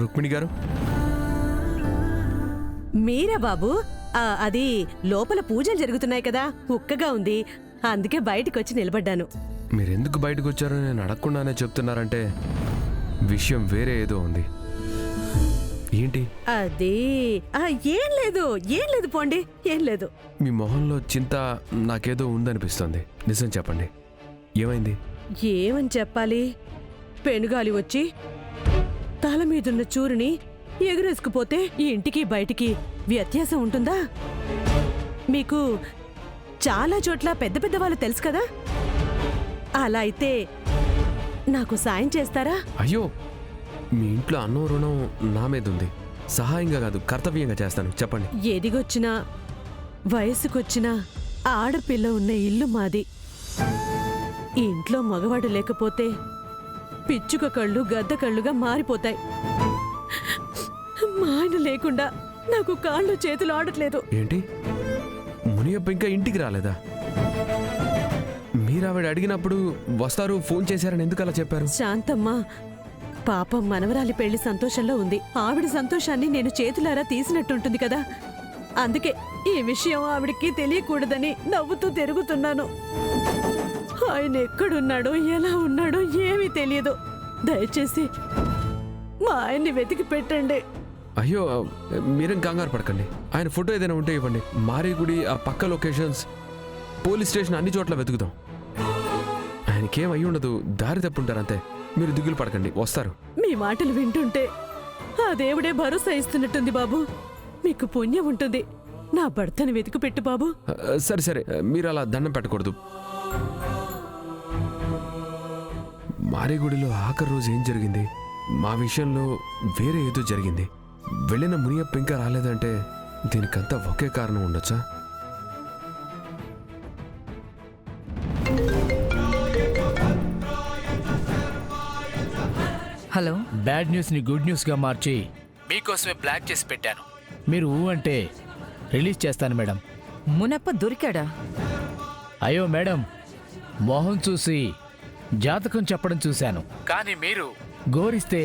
రుక్మిణి గారు, మీరా బాబు? అది లోపల పూజలు జరుగుతున్నాయి కదా, ఉక్కగా ఉంది, అందుకే బయటికొచ్చి నిలబడ్డాను. మీరెందుకు బయటకు వచ్చారో నేను అడగకుండానే చెప్తున్నారంటే విషయం వేరే ఏదో ఉంది. ఏంటి? అది ఏం లేదు పోండి, ఏం లేదు. మీ మొహంలో చింత నాకేదో ఉందనిపిస్తుంది. నిజం చెప్పండి, ఏమైంది? ఏమని చెప్పాలి? పెనుగాలి వచ్చి తల మీదున్న చూరుని ఎగురేసుకుపోతే ఈ ఇంటికి బయటికి వ్యత్యాసం ఉంటుందా? మీకు చాలా చోట్ల పెద్ద పెద్ద వాళ్ళు తెలుసు కదా, అలా అయితే నాకు సాయం చేస్తారా? అయ్యో, మీ ఇంట్లో అన్నం రుణం నా మీద ఉంది. సహాయంగా కాదు, కర్తవ్యంగా చేస్తాను. చెప్పండి. ఎదిగొచ్చినా వయసుకొచ్చినా ఆడపిల్ల ఉన్న ఇల్లు మాది. ఈ ఇంట్లో మగవాడు లేకపోతే పిచ్చుక కళ్ళు గద్ద కళ్ళుగా మారిపోతాయి. మా ఆయన లేకుండా నాకు కాళ్ళు చేతులు ఆడట్లేదు. ఏంటి, మునియప్ప ఇంకా ఇంటికి రాలేదా? మీరావిడ అడిగినప్పుడు వస్తారు ఫోన్ చేశారని ఎందుకు అలా చెప్పారు? శాంతమ్మ పాపం మనవరాలి పెళ్లి సంతోషంలో ఉంది. ఆవిడ సంతోషాన్ని నేను చేతులారా తీసినట్టుంటుంది కదా, అందుకే ఈ విషయం ఆవిడికి తెలియకూడదని నవ్వుతూ తిరుగుతున్నాను. ఆయన ఎక్కడున్నాడో ఎలా ఉన్నాడో ఏమీ తెలియదు. దయచేసి మా ఆయన్ని వెతికి పెట్టండి. అయ్యో, మీరేం కంగారు పడకండి. ఆయన ఫోటో ఏదైనా ఉంటే ఇవ్వండి. మారేగుడి, ఆ పక్క లొకేషన్స్, పోలీస్ స్టేషన్ అన్ని చోట్ల వెతుకుతాం. ఆయనకేం అయ్యి ఉండదు, దారి తప్పుంటారంతే. మీరు దిగులు పడకండి, వస్తారు. మీ మాటలు వింటుంటే ఆ దేవుడే భరోసా ఇస్తున్నట్టుంది బాబు. మీకు పుణ్యం ఉంటుంది. నా భర్తను వెతికి పెట్టు బాబు. సరే సరే, మీరు అలా దండం పెట్టకూడదు. మారేగుడిలో ఆఖరి రోజు ఏం జరిగింది? మా విషయంలో వేరే ఏదో జరిగింది. వెళ్ళిన మునియప్ప ఇంకా రాలేదంటే దీనికంతా ఒకే కారణం ఉండొచ్చా? హలో. బ్యాడ్ న్యూస్ని గుడ్ న్యూస్గా మార్చి మీకోసమే బ్లాక్ చేసి పెట్టాను. మీరు అంటే రిలీజ్ చేస్తాను మేడం. మునప్ప దొరికాడా? అయ్యో మేడం, మొహం చూసి జాతకం చెప్పడం చూశాను, కానీ మీరు గోరిస్తే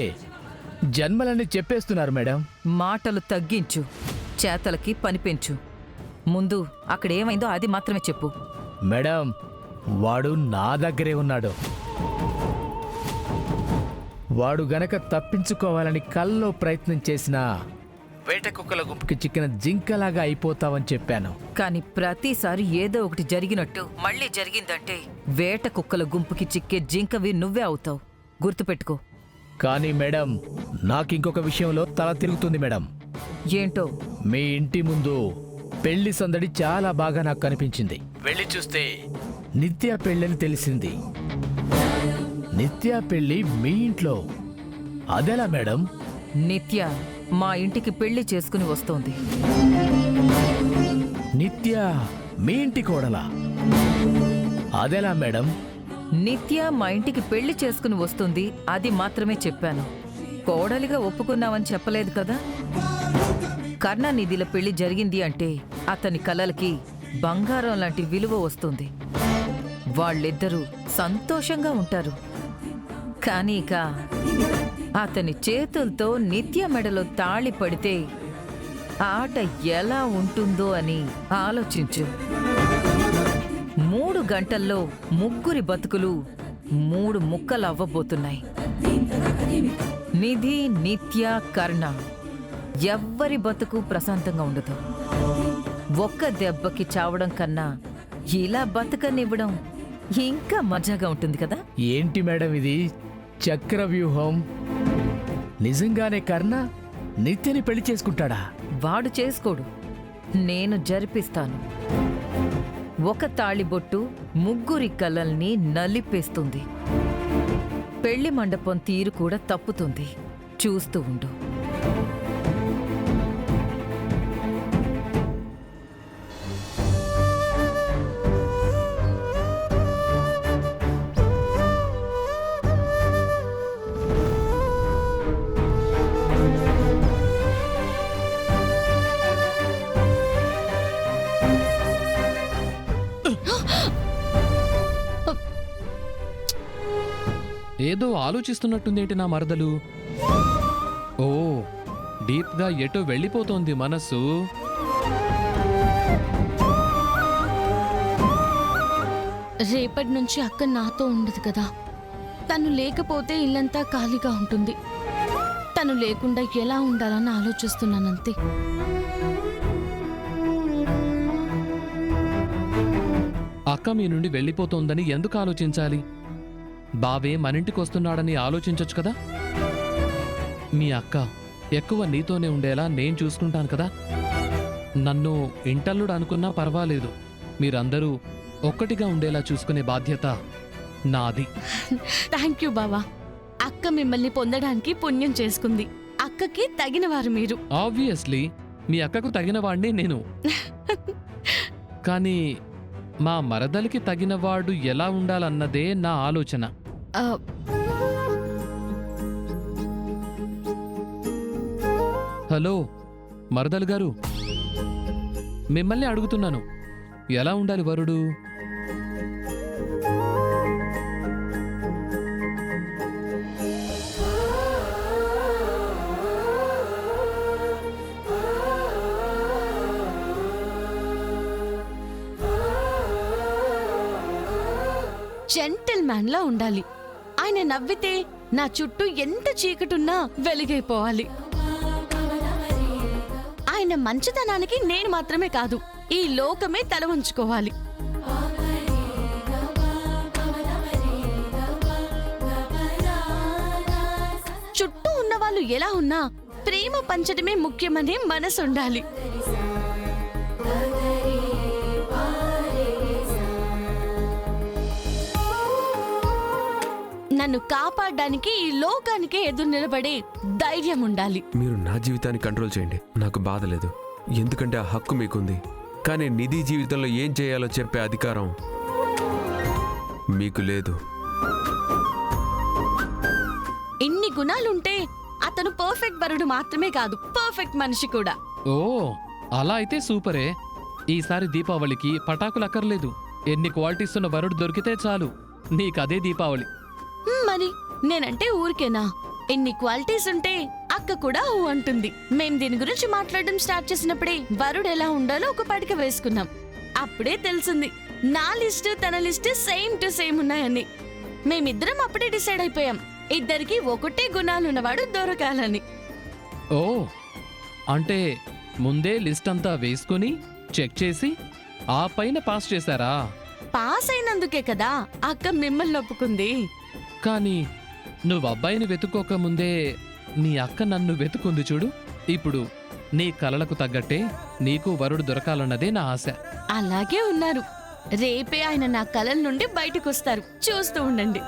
జన్మలన్నీ చెప్పేస్తున్నారు మేడం. మాటలు తగ్గించు, చేతలకి పని పెంచు. ముందు అక్కడేమైందో అది మాత్రమే చెప్పు. మేడం, వాడు నా దగ్గరే ఉన్నాడు. వాడు గనక తప్పించుకోవాలని కల్లో ప్రయత్నం చేసినా వేట కుక్కల గుంపుకి చిక్కిన జింకలాగా అయిపోతావని చెప్పాను. కానీ ప్రతిసారి ఏదో ఒకటి జరిగినట్టు మళ్ళీ జరిగిందంటే వేట కుక్కల గుంపుకి చిక్కే జింకవి నువ్వే అవుతావు, గుర్తుపెట్టుకో. కానీ మేడం, నాకింకొక విషయంలో తల తిరుగుతుంది మేడం. ఏంటో? మీ ఇంటి ముందు పెళ్లి సందడి చాలా బాగా నాకు కనిపించింది. వెళ్ళి చూస్తే నిత్య పెళ్ళని తెలిసింది. నిత్య పెళ్లి మీ ఇంట్లో, అదెలా మేడం? నిత్య మా ఇంటికి పెళ్లి చేసుకుని వస్తోంది. నిత్య మీ ఇంటి కోడలా? అదెలా మేడం? నిత్య మా ఇంటికి పెళ్లి చేసుకుని వస్తుంది, అది మాత్రమే చెప్పాను. కోడలిగా ఒప్పుకున్నావని చెప్పలేదు కదా. కర్ణనిధిల పెళ్లి జరిగింది అంటే అతని కలలకి బంగారం లాంటి విలువ వస్తుంది. వాళ్ళిద్దరూ సంతోషంగా ఉంటారు. కానీ ఇక అతని చేతులతో నిత్య మెడలో తాళి పడితే ఆట ఎలా ఉంటుందో అని ఆలోచించు. 3 గంటల్లో ముగ్గురి బతుకులు 3 ముక్కలు అవ్వబోతున్నాయి. నిధి, నిత్య, కర్ణ ఎవ్వరి బతుకు ప్రశాంతంగా ఉండదు. ఒక్క దెబ్బకి చావడం కన్నా ఇలా బతకనివ్వడం ఇంకా మజాగా ఉంటుంది కదా. ఏంటి మేడం ఇది చక్ర వ్యూహం? నిజంగానే కర్ణ నిత్యని పెళ్లి చేసుకుంటాడా? వాడు చేసుకోడు, నేను జరిపిస్తాను. ఒక తాళిబొట్టు ముగ్గురి కలల్ని నలిపేస్తుంది. పెళ్లి మండపం తీరు కూడా తప్పుతుంది. చూస్తూ ఉండు. ఏదో ఆలోచిస్తున్నట్టుందేంటి నా మరదలు? ఓ డీప్గా ఎటో వెళ్ళిపోతోంది మనసు. రేపటి నుంచి అక్క నాతో ఉండదు కదా. తను లేకపోతే ఇల్లంతా ఖాళీగా ఉంటుంది. తను లేకుండా ఎలా ఉండాలని ఆలోచిస్తున్నానంతే. అక్క మీ నుండి వెళ్ళిపోతోందని ఎందుకు ఆలోచించాలి? బావే మనింటికి వస్తున్నాడని ఆలోచించొచ్చు కదా. మీ అక్క ఎక్కువ నీతోనే ఉండేలా నేను చూసుకుంటాను కదా. నన్ను ఇంటల్లుడు అనుకున్నా పర్వాలేదు. మీరందరూ ఒక్కటిగా ఉండేలా చూసుకునే బాధ్యత నాది. థ్యాంక్ యూ బావా. అక్క మిమ్మల్ని పొందడానికి పుణ్యం చేసుకుంది. అక్కకి తగినవారు మీరు. ఆబ్వియస్లీ మీ అక్కకు తగిన వాడిని నేను. కానీ మా మరదలికి తగినవాడు ఎలా ఉండాలన్నదే నా ఆలోచన. ఆ, హలో మరదలు గారు, మిమ్మల్ని అడుగుతున్నాను, ఎలా ఉండాలి వరుడు? జెంటిల్‌మ్యాన్ లా ఉండాలి. ఆయన నవ్వితే నా చుట్టూ ఎంత చీకటున్నా వెలుగైపోవాలి. ఆయన మంచితనానికి నేను మాత్రమే కాదు, ఈ లోకమే తల వంచుకోవాలి. చుట్టూ ఉన్న వాళ్ళు ఎలా ఉన్నా ప్రేమ పంచడమే ముఖ్యమనే మనసు ఉండాలి. నన్ను కాపాడడానికి ఈ లోకానికే ఎదురు నిలబడే ధైర్యం ఉండాలి. మీరు నా జీవితాన్ని కంట్రోల్ చేయండి, నాకు బాధ లేదు. ఎందుకంటే ఆ హక్కు మీకుంది. కానీ నిధి జీవితంలో ఏం చేయాలో చెప్పే అధికారం మీకు లేదు. ఇన్ని గుణాలుంటే అతను పర్ఫెక్ట్ వరుడు మాత్రమే కాదు, పర్ఫెక్ట్ మనిషి కూడా. ఓ అలా అయితే సూపరే. ఈసారి దీపావళికి పటాకులు అక్కర్లేదు. ఎన్ని క్వాలిటీస్ ఉన్న వరుడు దొరికితే చాలు. నీకదే దీపావళి. మరి నేనంటే ఊరికేనా? ఎన్ని క్వాలిటీస్ ఉంటే అక్క కూడా ఊ అంటుంది. మేం దీని గురించి మాట్లాడడం స్టార్ట్ చేసినప్పుడే వరుడు ఎలా ఉండాలో ఒక పడిక వేసుకున్నాం. అప్పుడే తెలిసింది నా లిస్టు తన లిస్టు సేమ్ టు సేమ్ ఉన్నాయని. మేమిద్దరం అప్పుడే డిసైడ్ అయిపోయాం, ఇద్దరికి ఒకటే గుణాలున్నవాడు దొరకాలని. ఓ అంటే ముందే లిస్ట్ అంతా వేసుకుని చెక్ చేసి ఆ పైన పాస్ చేశారా? పాస్ అయినందుకే కదా అక్క మిమ్మల్ని ఒప్పుకుంది. కానీ నువ్వు అబ్బాయిని వెతుక్కోకముందే నీ అక్క నన్ను వెతుకుంది చూడు. ఇప్పుడు నీ కలలకు తగ్గట్టే నీకు వరుడు దొరకాలన్నదే నా ఆశ. అలాగే ఉన్నారు. రేపే ఆయన నా కలల నుండి బయటకొస్తారు, చూస్తూ ఉండండి.